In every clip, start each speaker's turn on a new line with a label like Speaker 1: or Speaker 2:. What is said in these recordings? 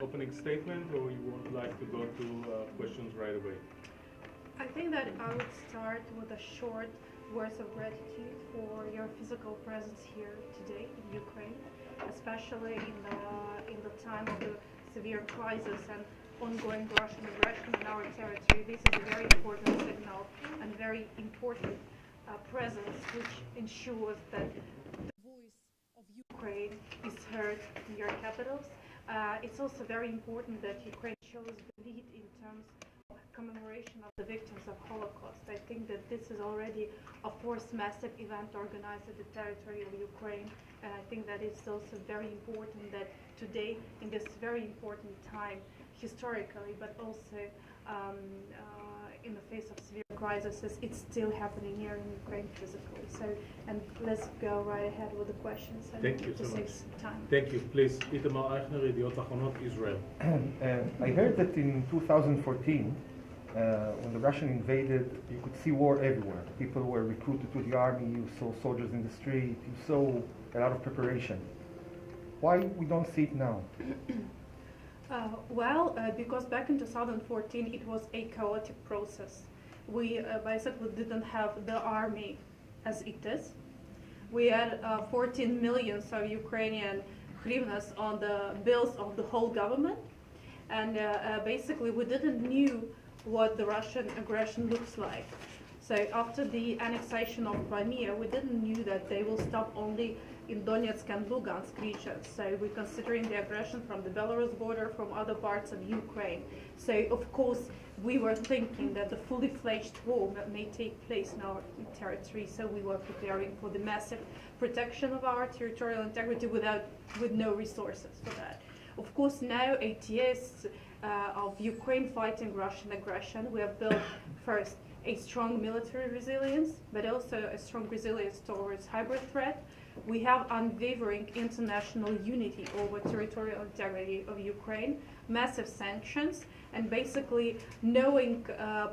Speaker 1: opening statement, or you would like to go to questions right away?
Speaker 2: I think that I would start with a short words of gratitude for your physical presence here today in Ukraine, especially in the time of the severe crisis and ongoing Russian aggression in our territory. This is a very important signal and very important presence which ensures that the voice of Ukraine is heard in your capitals. It's also very important that Ukraine shows the lead in terms of commemoration of the victims of Holocaust. I think that this is already a fourth massive event organized at the territory of Ukraine, and I think that it's also very important that today, in this very important time, historically, but also in the face of severe crises, it's still happening here in Ukraine physically. So, and let's go right ahead with the questions.
Speaker 1: Thank you so much.
Speaker 2: Time.
Speaker 1: Thank you. Please, Itamar Eichner, Yediot Achronot, Israel.
Speaker 3: I heard that in 2014, when the Russian invaded, you could see war everywhere. People were recruited to the army, you saw soldiers in the street, you saw a lot of preparation. Why we don't see it now?
Speaker 2: Because back in 2014 it was a chaotic process. We didn't have the army as it is. We had 14 million of Ukrainian hryvnias on the bills of the whole government, and basically we didn't knew what the Russian aggression looks like. So after the annexation of Crimea, we didn't knew that they will stop only in Donetsk and Lugansk regions. So we're considering the aggression from the Belarus border, from other parts of Ukraine. So of course we were thinking that the fully fledged war may take place in our territory. So we were preparing for the massive protection of our territorial integrity with no resources for that. Of course now 8 years of Ukraine fighting Russian aggression, we have built first a strong military resilience, but also a strong resilience towards hybrid threat. We have unwavering international unity over territorial integrity of Ukraine, massive sanctions, and basically knowing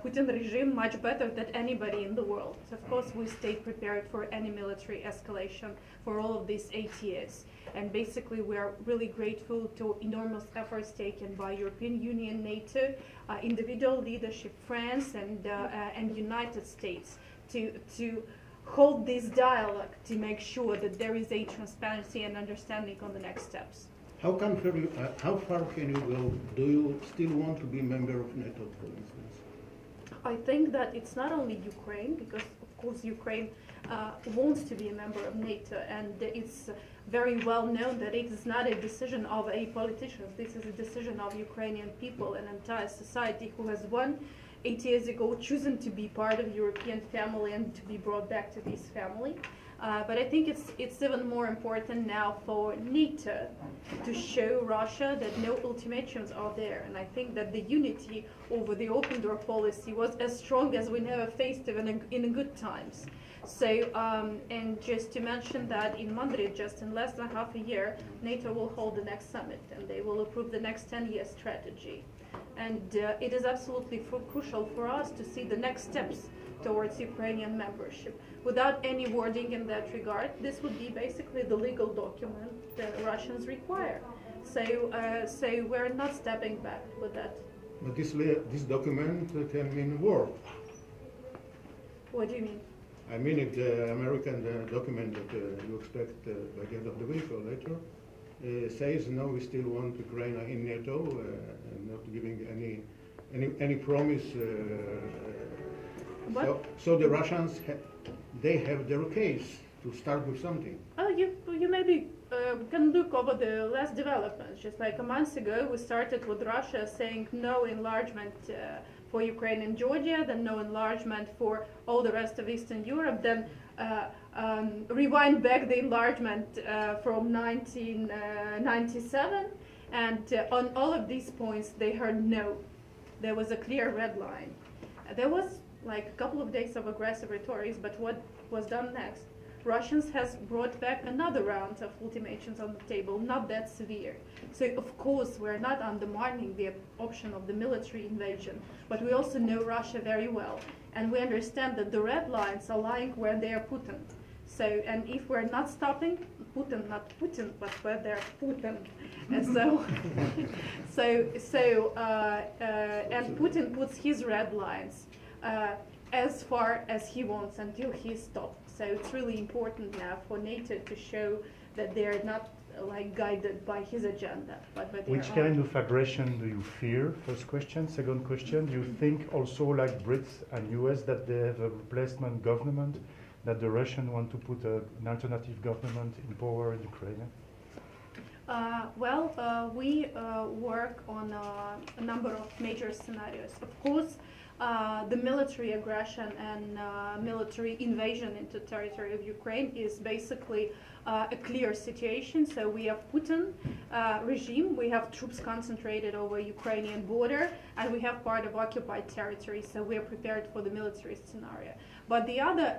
Speaker 2: Putin regime much better than anybody in the world. So of course we stayed prepared for any military escalation for all of these 8 years. And basically we are really grateful to enormous efforts taken by European Union, NATO, individual leadership, France and United States to hold this dialogue to make sure that there is a transparency and understanding on the next steps.
Speaker 4: How far can you go? Do you still want to be a member of NATO, for instance?
Speaker 2: I think that it's not only Ukraine, because of course Ukraine wants to be a member of NATO, and it's very well known that it is not a decision of a politician. This is a decision of Ukrainian people and entire society who has 8 years ago chosen to be part of European family and to be brought back to this family. But I think it's even more important now for NATO to show Russia that no ultimatums are there. And I think that the unity over the open door policy was as strong as we never faced even in good times. So, and just to mention that in Madrid, just in less than half a year, NATO will hold the next summit and they will approve the next 10-year strategy. And it is absolutely crucial for us to see the next steps towards Ukrainian membership. Without any wording in that regard, this would be basically the legal document that Russians require. So we're not stepping back with that.
Speaker 4: But this document can mean war.
Speaker 2: What do you mean?
Speaker 4: I mean, if the American document that you expect by the end of the week or later says no, we still want Ukraine in NATO, and not giving any promise. So the Russians they have their case to start with something.
Speaker 2: Oh, you maybe can look over the last developments. Just like a month ago, we started with Russia saying no enlargement for Ukraine and Georgia, then no enlargement for all the rest of Eastern Europe, then rewind back the enlargement from 1997, and on all of these points they heard no. There was a clear red line. There was like a couple of days of aggressive rhetoric, but what was done next? Russians has brought back another round of ultimatums on the table, not that severe. So of course we're not undermining the option of the military invasion, but we also know Russia very well, and we understand that the red lines are lying where they are put in. So, and if we're not stopping Putin, not Putin, but where they're Putin. And and Putin puts his red lines as far as he wants until he stops. So it's really important now for NATO to show that they are not like guided by his agenda, but by their
Speaker 5: Which
Speaker 2: own.
Speaker 5: kind of aggression do you fear? First question. Second question, do you think also like Brits and US that they have a replacement government, that the Russians want to put an alternative government in power in Ukraine?
Speaker 2: We work on a number of major scenarios. Of course, the military aggression and military invasion into territory of Ukraine is basically a clear situation. So we have Putin regime, we have troops concentrated over Ukrainian border, and we have part of occupied territory. So we are prepared for the military scenario. But the other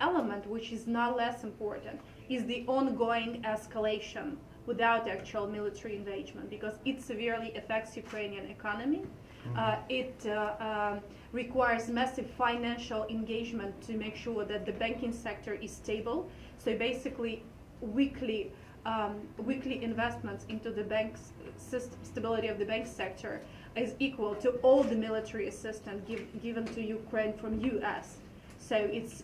Speaker 2: element, which is not less important, is the ongoing escalation without actual military engagement, because it severely affects Ukrainian economy. It requires massive financial engagement to make sure that the banking sector is stable. So basically, weekly investments into the bank's stability of the bank sector is equal to all the military assistance given to Ukraine from U.S. So it's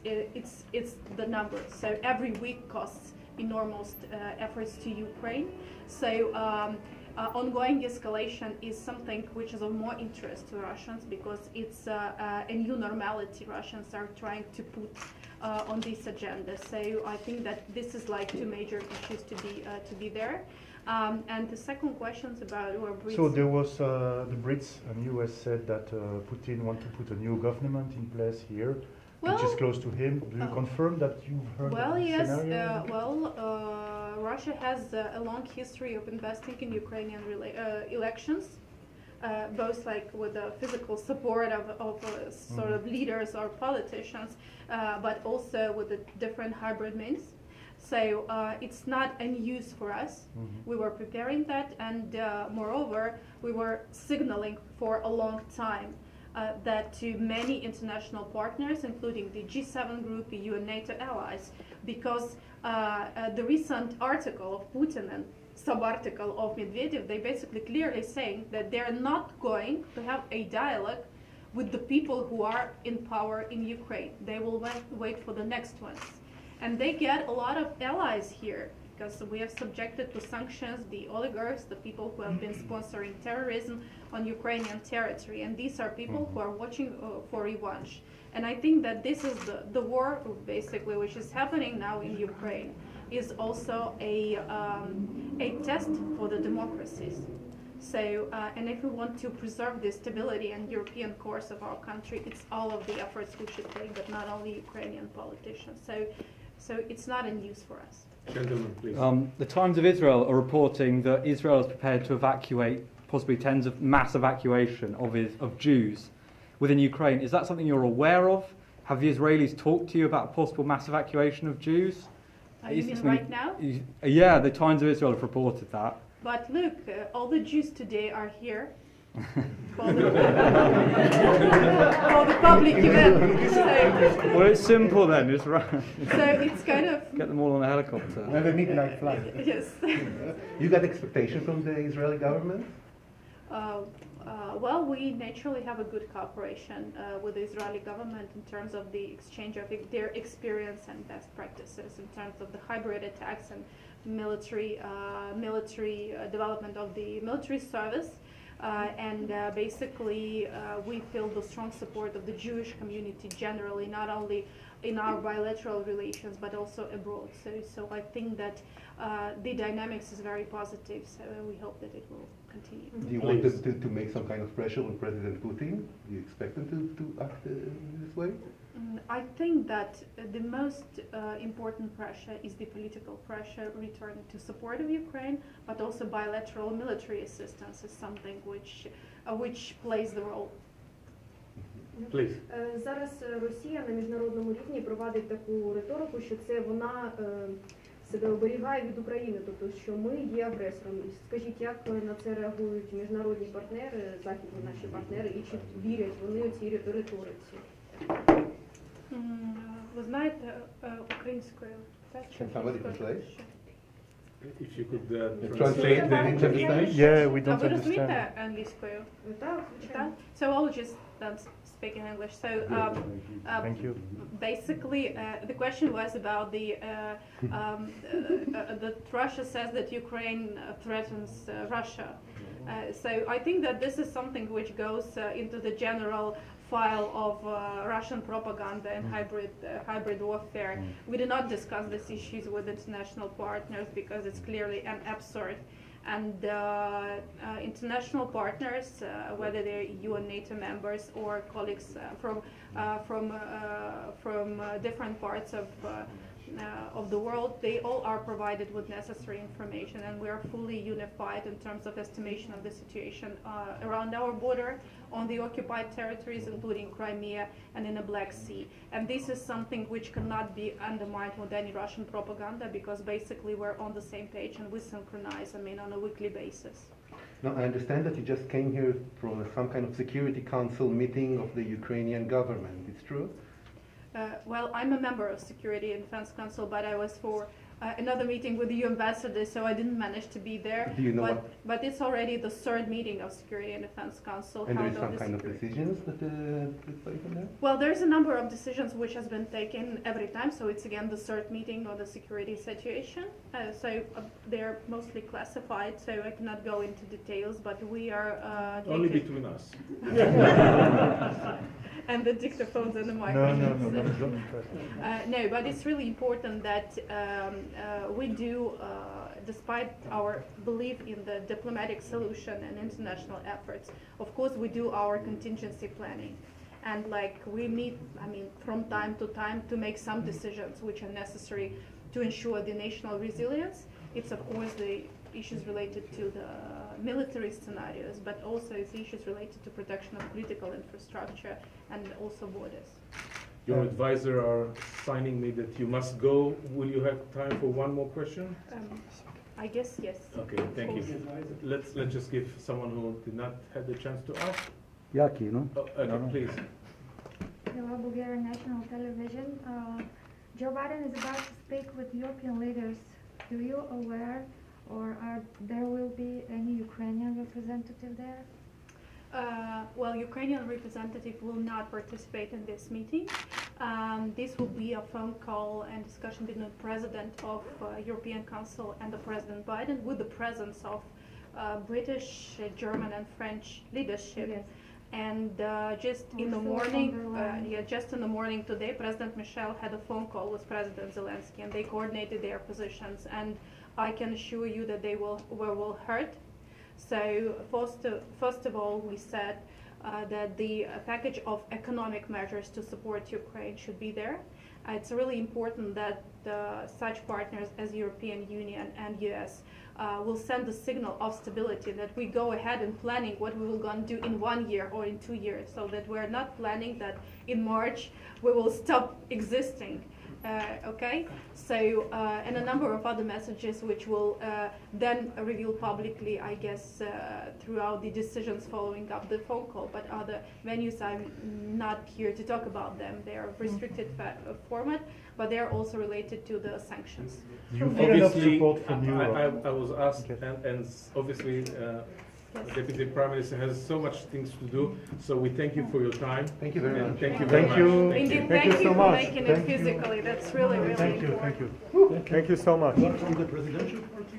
Speaker 2: the numbers. So every week costs enormous efforts to Ukraine. So ongoing escalation is something which is of more interest to Russians, because it's a new normality Russians are trying to put on this agenda. So I think that this is like two major issues to be there. And the second question is about where Brits.
Speaker 5: So there was the Brits and US said that Putin want to put a new government in place here, which is close to him. Do you confirm that you've heard of this
Speaker 2: yes.
Speaker 5: scenario?
Speaker 2: Russia has a long history of investing in Ukrainian elections, both like with the physical support of sort of leaders or politicians, but also with the different hybrid means. So it's not a news for us. We were preparing that, and moreover, we were signaling for a long time that to many international partners, including the G7 group, EU and NATO allies, because the recent article of Putin and sub-article of Medvedev, they basically clearly saying that they're not going to have a dialogue with the people who are in power in Ukraine. They will wait for the next ones. And they get a lot of allies here, because we have subjected to sanctions the oligarchs, the people who have been sponsoring terrorism on Ukrainian territory. And these are people who are watching for revenge. And I think that this is the war, basically, which is happening now in Ukraine, is also a test for the democracies. So, and if we want to preserve the stability and European course of our country, it's all of the efforts we should take, but not only Ukrainian politicians. So it's not a news for us.
Speaker 1: Gentlemen, please.
Speaker 6: The Times of Israel are reporting that Israel is prepared to evacuate, possibly tens of mass evacuation of Jews within Ukraine. Is that something you're aware of? Have the Israelis talked to you about possible mass evacuation of Jews?
Speaker 2: You mean right now?
Speaker 6: Yeah, the Times of Israel have reported that.
Speaker 2: But look, all the Jews today are here for the public event.
Speaker 6: Well, it's simple then, it's right.
Speaker 2: So it's kind of...
Speaker 6: Get them all on a helicopter.
Speaker 3: And a midnight flight.
Speaker 2: Yes.
Speaker 7: You got expectation from the Israeli government?
Speaker 2: Well, we naturally have a good cooperation with the Israeli government in terms of the exchange of their experience and best practices in terms of the hybrid attacks and military development of the military service. Basically, we feel the strong support of the Jewish community generally, not only in our bilateral relations, but also abroad. So I think that the dynamics is very positive, so we hope that it will continue.
Speaker 7: Do you want them to make some kind of pressure on President Putin? Do you expect them to act in this way?
Speaker 2: I think that the most important pressure is the political pressure returning to support of Ukraine, but also bilateral military assistance is something which plays the role.
Speaker 1: Please.
Speaker 8: Зараз Росія на міжнародному рівні провадить таку риторику, що це вона себе оберігає від України, тобто що ми є агресором. Скажіть, як на це реагують міжнародні партнери, західні наші партнери, і чи вірять вони цій риториці?
Speaker 2: Ви знаєте українською?
Speaker 7: Can somebody translate?
Speaker 1: If you could
Speaker 7: Translate, they didn't understand?
Speaker 5: Yeah, we
Speaker 2: А
Speaker 5: don't
Speaker 2: ви розумієте
Speaker 5: understand.
Speaker 2: англійською?
Speaker 8: Так,
Speaker 2: Так?
Speaker 8: звичайно.
Speaker 2: So I'll just speak in English. So
Speaker 5: Thank you.
Speaker 2: basically, the question was about that Russia says that Ukraine threatens Russia. So I think that this is something which goes into the general file of Russian propaganda and hybrid warfare. We do not discuss these issues with international partners because it's clearly an absurd. And international partners, whether they're EU and NATO members or colleagues from different parts of the world, they all are provided with necessary information, and we are fully unified in terms of estimation of the situation around our border, on the occupied territories, including Crimea and in the Black Sea. And this is something which cannot be undermined with any Russian propaganda, because basically we're on the same page and we synchronize, on a weekly basis.
Speaker 7: Now, I understand that you just came here from some kind of Security Council meeting of the Ukrainian government. It's true?
Speaker 2: Well, I'm a member of Security and Defense Council, but I was for another meeting with the EU ambassador, so I didn't manage to be there.
Speaker 7: Do you know
Speaker 2: but it's already the third meeting of Security and Defense Council.
Speaker 7: And there is
Speaker 2: held on
Speaker 7: some
Speaker 2: the
Speaker 7: kind of
Speaker 2: security.
Speaker 7: decisions that take place in there?
Speaker 2: Well, there's a number of decisions which has been taken every time, so it's again the third meeting on the security situation. They're mostly classified, so I cannot go into details, but we are
Speaker 1: Only
Speaker 2: taking-
Speaker 1: between us.
Speaker 2: and the dictaphones and the
Speaker 5: No,
Speaker 2: microphones.
Speaker 5: don't impress me.
Speaker 2: No, but it's really important that we do, despite our belief in the diplomatic solution and international efforts, of course we do our contingency planning. And we meet, from time to make some decisions which are necessary to ensure the national resilience. It's of course the issues related to the military scenarios, but also it's issues related to protection of critical infrastructure and also borders.
Speaker 1: Your advisor are signing me that you must go. Will you have time for one more question?
Speaker 2: I guess yes.
Speaker 1: Okay, thank you. Let's just give someone who did not have the chance to ask.
Speaker 6: Yaki, no?
Speaker 1: Okay, please.
Speaker 9: Hello, Bulgarian National Television. Joe Biden is about to speak with European leaders. Do you aware, or there will be any Ukrainian representative there?
Speaker 2: Well, Ukrainian representative will not participate in this meeting. This will be a phone call and discussion between the President of European Council and the President Biden, with the presence of British, German, and French leadership.
Speaker 9: Yes.
Speaker 2: And just in the morning today, President Michel had a phone call with President Zelensky, and they coordinated their positions. And I can assure you that they were well heard. So first of all, we said that the package of economic measures to support Ukraine should be there. It's really important that such partners as European Union and US will send a signal of stability, that we go ahead in planning what we will going to do in 1 year or in 2 years, so that we're not planning that in March we will stop existing. Okay, so and a number of other messages which will then reveal publicly, I guess, throughout the decisions following up the phone call. But other venues, I'm not here to talk about them. They are restricted format, but they are also related to the sanctions.
Speaker 5: Do you feel enough support from Europe?
Speaker 1: I was asked, and obviously Deputy Prime Minister has so much things to do, so we thank you for your time.
Speaker 7: Thank you very much.
Speaker 1: Thank you very much.
Speaker 2: Indeed,
Speaker 5: Thank you so
Speaker 2: for
Speaker 5: much.
Speaker 2: making
Speaker 5: Thank
Speaker 2: it
Speaker 5: you.
Speaker 2: physically. That's really, really
Speaker 5: Thank you,
Speaker 2: important.
Speaker 5: thank you. Thank you so much.
Speaker 4: From the presidential party?